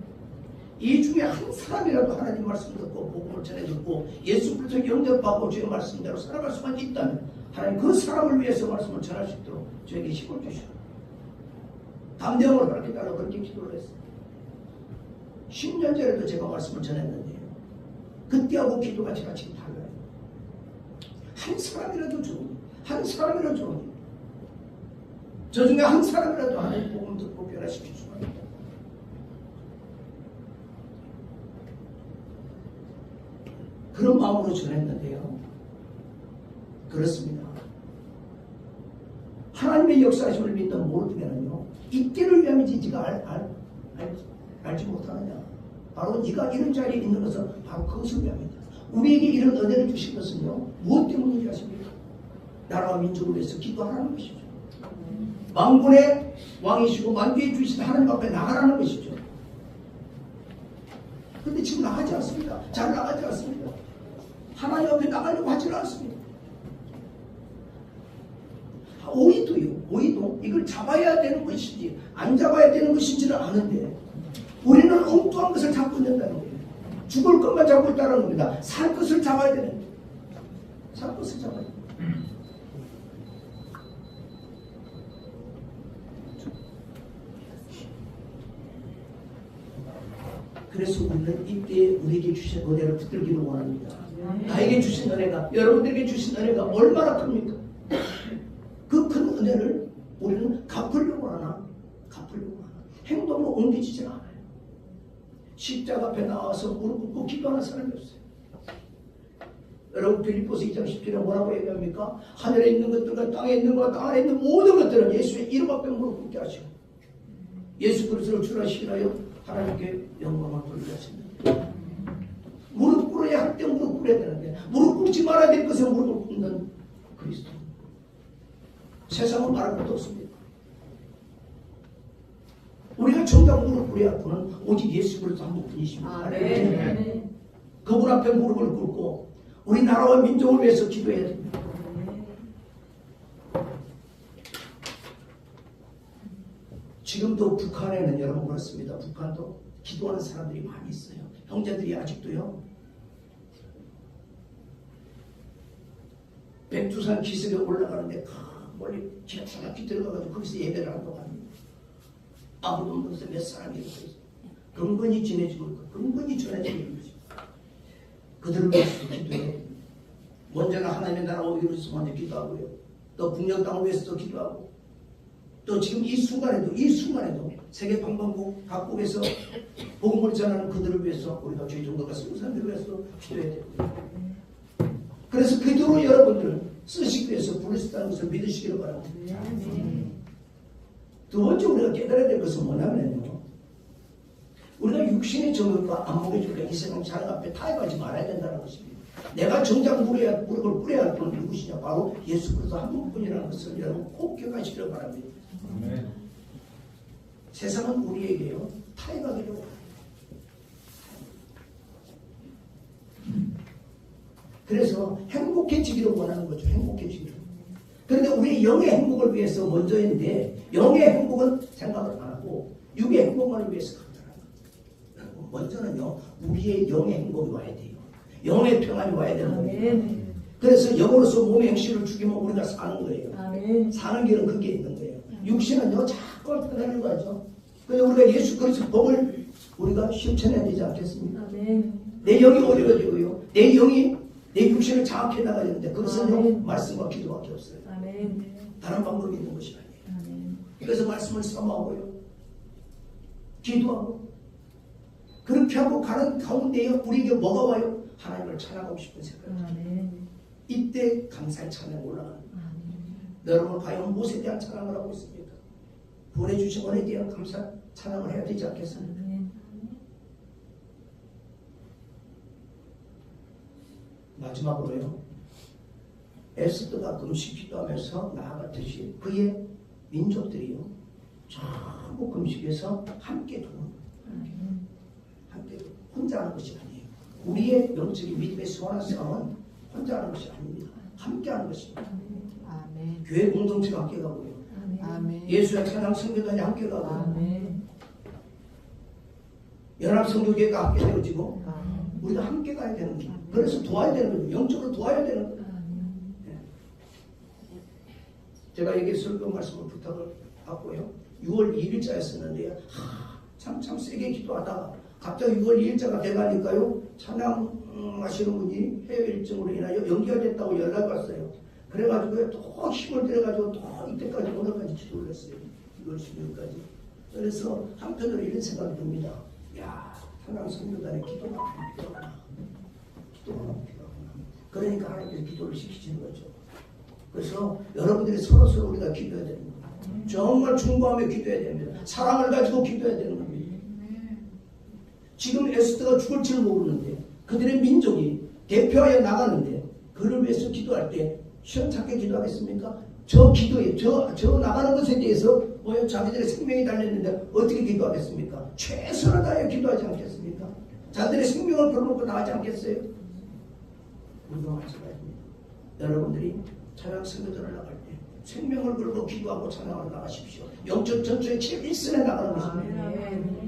이 중에 한 사람이라도 하나님 말씀 듣고 복음을 전해 듣고 예수 그리스도 영접하고 주의 말씀대로 살아갈 수만 있다면 하나님 그 사람을 위해서 말씀을 전할 수 있도록 저에게 힘을 주시고 담대함을 그렇게 달라고 그렇게 기도를 했어요. 10년 전에도 제가 말씀을 전했는데요. 그때하고 기도가 제가 지금 달라요. 한 사람이라도 좋은 한 사람이라도 좋은 저 중에 한 사람이라도 하나님 복음 듣고 변화시킬 수가 있다. 그런 마음으로 전했는데요. 그렇습니다. 하나님의 역사심을 믿는 모르면은요, 이때를 위함이지 네가 알지 못하느냐. 바로 네가 이런 자리에 있는 것은 바로 그것을 위함이다. 우리에게 이런 은혜를 주신 것은요, 무엇 때문인지 아십니까? 나라와 민족을 위해서 기도하라는 것이죠. 만군의 왕이시고 만주의 주이신 하나님 앞에 나가라는 것이죠. 근데 지금 나가지 않습니다. 잘 나가지 않습니다. 하나님 앞에 나가려고 하지는 않습니다. 오이도 이걸 잡아야 되는 것인지 안 잡아야 되는 것인지는 아는데 우리는 엉뚱한 것을 잡고 있는다는 거예요. 죽을 것만 잡고 있다는 겁니다. 살 것을 잡아야 되는데 살 것을 잡아야 돼요. 그래서 우리는 이때에 우리에게 주신 은혜를 붙들기를 원합니다. 나에게 주신 은혜가, 여러분들에게 주신 은혜가 얼마나 큽니까? 그 큰 은혜를 우리는 갚으려고 하나? 행동으로 옮기지질 않아요. 십자가 앞에 나와서 무릎 꿇고 기도하는 사람이 없어요. 여러분 빌립보서 2장 10절에 뭐라고 얘기합니까? 하늘에 있는 것들과 땅에 있는 것과 땅 안에 있는 모든 것들은 예수의 이름 앞에 무릎 꿇게 하시고 예수 그리스도를 주라 시인하여 하나님께 영광을 돌리게 하십니다. 무릎 꿇어야 할 때 무릎 꿇어야 되는데 무릎 꿇지 말아야 될 것에 무릎을 꿇는 그리스도. 세상은 말할 것도 없습니다. 우리가 정작 무릎 꿇어야 할 분은 오직 예수 그리스도 한 분이십니다. 네. 그분 앞에 무릎을 꿇고 우리 나라와 민족을 위해서 기도해야 됩니다. 지금도 북한에는 여러분 그렇습니다. 북한도 기도하는 사람들이 많이 있어요. 형제들이 아직도요. 백두산 기슭에 올라가는데 멀리 기막히 들어가가지고 거기서 예배를 한다고 합니다. 아무도 없는 곳에 몇 사람이 있어요. 근근히 지내지고 있고 근근히 전해지고 있는 거죠. 그들을 위해서 기도해야 됩니다. 먼저는 하나님의 나라와 이루어서 먼저 기도하고요. 또 북녘 땅을 위해서도 기도하고 또 지금 이 순간에도 세계 방방곡 각국에서 복음을 전하는 그들을 위해서 우리가 저희 정도가 쓰는 사람들을 위해서 기도해야 됩니다. 그래서 그대로 여러분들을 쓰시기 위해서 부르셨다는 것을 믿으시기를 바랍니다. 두 번째 우리가 깨달아야 될 것은 뭐냐면요, 우리가 육신의 정욕과 안목의 정욕과 이 세상 자랑 앞에 타협하지 말아야 된다는 것입니다. 내가 정작 무릎을 꿇어야 할 분은 누구시냐? 바로 예수 그리스도 한 분뿐이라는 것을 여러분 꼭 기억하시기를 바랍니다. 아멘. 세상은 우리에게요 타협하기를 원해요. 그래서 행복해지기를 원하는 거죠. 행복해지기를. 그런데 우리 영의 행복을 위해서 먼저인데 영의 행복은 생각을 안 하고 육의 행복만을 위해서 간다는 거예요. 먼저는요 우리의 영의 행복이 와야 돼요. 영의 평안이 와야 되는 거예요. 그래서 영으로서 몸의 행실을 죽이면 우리가 사는 거예요. 사는 길은 그게 있는 거예요. 육신은요 자꾸 떠나는 거죠. 그래서 우리가 예수 그리스도 복을 우리가 실천해야 되지 않겠습니까? 내 영이 어려워지고요. 내 영이 내 육신을 장악해 나가야 되는데 그것은요 말씀과 기도밖에 없어요. 다른 방법이 있는 것이 아니에요. 그래서 말씀을 사모하고요. 기도하고 그렇게 하고 가는 가운데에 우리에게 뭐가 와요? 하나님을 찬양하고 싶은 생각이 이때 감사의 찬양이 올라가는 거예요. 여러분 과연 무엇에 대한 찬양을 하고 있습니까? 보내주신 은혜에 대한 감사 찬양을 해야 되지 않겠습니까? 마지막으로요. 에스더가 금식 기도하면서 나아갔듯이 그의 민족들이요. 전부 금식에서 함께 도는 거예요. 함께 혼자 하는 것이 아니에요. 우리의 영적인 믿음의 소원한 싸움은 혼자 하는 것이 아닙니다. 함께 하는 것입니다. 아멘. 교회 공동체가 함께 가고요. 아멘. 예수의 찬양 성교단이 함께 가고요. 아멘. 연합성교회가 함께 되어지고 아멘. 우리가 함께 가야 되는 거예요. 그래서 도와야 되는 거예요. 영적으로 도와야 되는 거예요. 제가 여기 설교 말씀을 부탁을 받고요. 6월 2일자였었는데요. 참 세게 기도하다가 갑자기 6월 2일자가 돼가니까요. 찬양하시는 분이 해외 일정으로 인하여 연기가 됐다고 연락이 왔어요. 그래가지고 또 힘을 들여가지고 또 이때까지 오늘까지 기도를 했어요. 6월 16일까지. 그래서 한편으로 이런 생각이 듭니다. 야, 찬양 성교단에 기도가 필요하구나. 기도가 필요하구나. 그러니까 하나님께서 기도를 시키시는 거죠. 그래서 여러분들이 서로 우리가 기도해야 되는 겁니다. 정말 중보하며 기도해야 됩니다. 사랑을 가지고 기도해야 되는 겁니다. 지금 에스더가 죽을 줄 모르는데 그들의 민족이 대표하여 나가는데 그를 위해서 기도할 때 시원찮게 기도하겠습니까? 저 기도에 저 나가는 것에 대해서 자기들의 생명이 달렸는데 어떻게 기도하겠습니까? 최선을 다하여 기도하지 않겠습니까? 자기들의 생명을 걸어놓고 나가지 않겠어요? 우리가 마찬가지입니다. 여러분들이 찬양 선교전을 나갈 때 생명을 걸고 기도하고 찬양하러 나가십시오. 영적 전투의 제일 1선에 나가는 것입니다.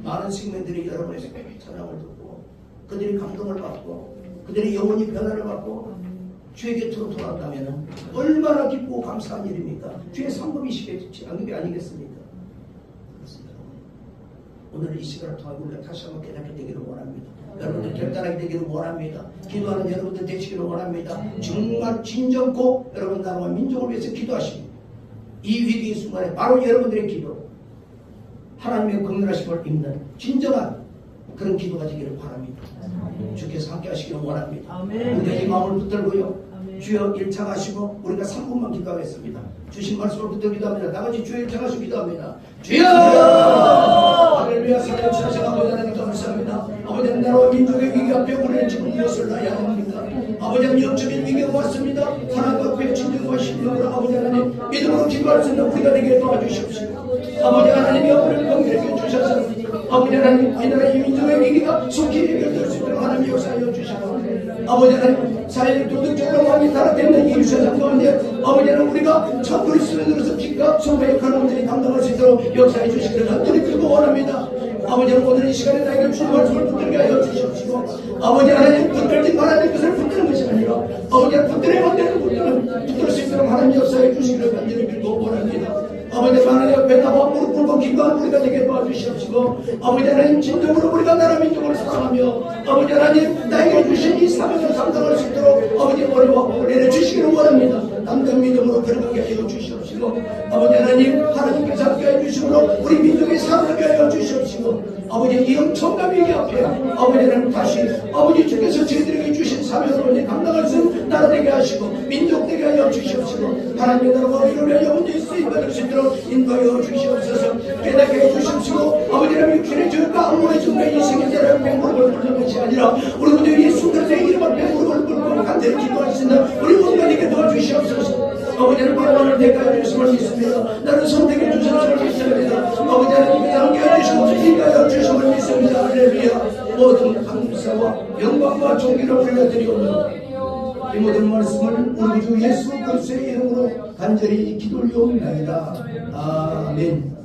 많은 생명들이 여러분의 찬양을 듣고 그들이 감동을 받고 그들이 영혼이 변화를 받고 주의 곁으로 돌아온다면 얼마나 기쁘고 감사한 일입니까? 주의 상급이시게 양급이 아니겠습니까? 그렇습니다. 오늘 이 시간을 통해 우리가 다시 한번 깨닫게 되기를 원합니다. 여러분들 결단하게 되기를 원합니다. 기도하는 여러분들 되시기를 원합니다. 정말 진정코 여러분 나라와 민족을 위해서 기도하시고 이 위기의 순간에 바로 여러분들의 기도 하나님의 긍휼하심을 입는 진정한 그런 기도가 되기를 바랍니다. 주께서 함께 하시기를 원합니다. 우리가 이 마음을 붙들고요. 주여 1차 가시고 우리가 3분만 기도하겠습니다. 주신 말씀을 붙들고 기도합니다. 나같이 주여 1차 가시고 기도합니다. 주여! 할렐루야. 살려주셔서 아버지 하나님 감사합니다. 아버지 하나님 나라와 민족의 위기 앞에 우리는 지금 무엇을 놔야 합니까? 아버지 하나님 영적인 위기가 왔습니다. 하나님 앞에 진정과 신령으로 아버지 하나님 믿음으로 기도할 수 있는 우리가 되게 도와주십시오. 아버지 하나님이 우리를 건강하게 주셔서 아버지 하나님 이 나라의 민족의 위기가 속히 해결될 수 있도록 하나님 역사하여 주시고 아버지 하나님 사회적 도덕적으로 많이 타락되는 이 세상 가운데 아버지 하나님 우리가 참 그리스도인으로서 빛과 성의 역할을 온전히 감당할 수 있도록 역사해 주시기를 간절히 빌고 원합니다. 아버지 하나님 오늘 이 시간에 나에게 주신 말씀을 붙들게 하여 주시옵시고 아버지 하나님 붙들지 말아야 될 것을 붙드는 것이 아니라 아버지 하나님 붙들어야 되는 붙들 수 있도록 하나님 역사해 주시기를 간절히 빌고 원합니다. 아버지 하나님 옆에 나와 무릎 꿇고 기도하는 우리가 되게 도와주시옵시고 아버지 하나님 진정으로 우리가 나라 민족을 사랑하며 아버지 하나님 나에게 주신 이 사명을 감당할 수 있도록 아버지 어려워 내려주시기를 원합니다. 담대한 믿음으로 그렇게 하여 주시옵시고 아버지 하나님께서 함께 해주심으로 우리 민족의 사랑을 하여 주시옵시고 아버지 이 엄청난 위기 앞에 아버지 하나님 다시 아버지 주께서 저희들에게 주신 사명을 감당할 수 있는 나라 되게 하시고 민족 되게 하여 주시옵시고 하나님의 나라가 이루려 영원히 쓰임받을 수 있도록 인도하여 주시옵소서. 깨닫게 해주시옵시고 아버지 하나님 육신의 죄가 아무리 정말 인생의 죄를 백무릎을 꿇는 것이 아니라 우리 모두 예수 그리스도의 이름을 백무릎을 꿇고 간절히 기도할 수 있는 우리 모두가 되게 도와주시옵소서. 아버지 하나님 바라보는 대가해 주심을 믿습니다. 나는 선택해 주심을 믿습니다. 아버지 하나님께서 함께해 주시고 인도하여 주심을 믿습니다. 할렐루야. 모든 감사와 영광과 존귀를 올려드리옵나니 이 모든 말씀을 우리 주 예수 그리스도의 이름으로 간절히 기도 올려옵나이다. 아멘.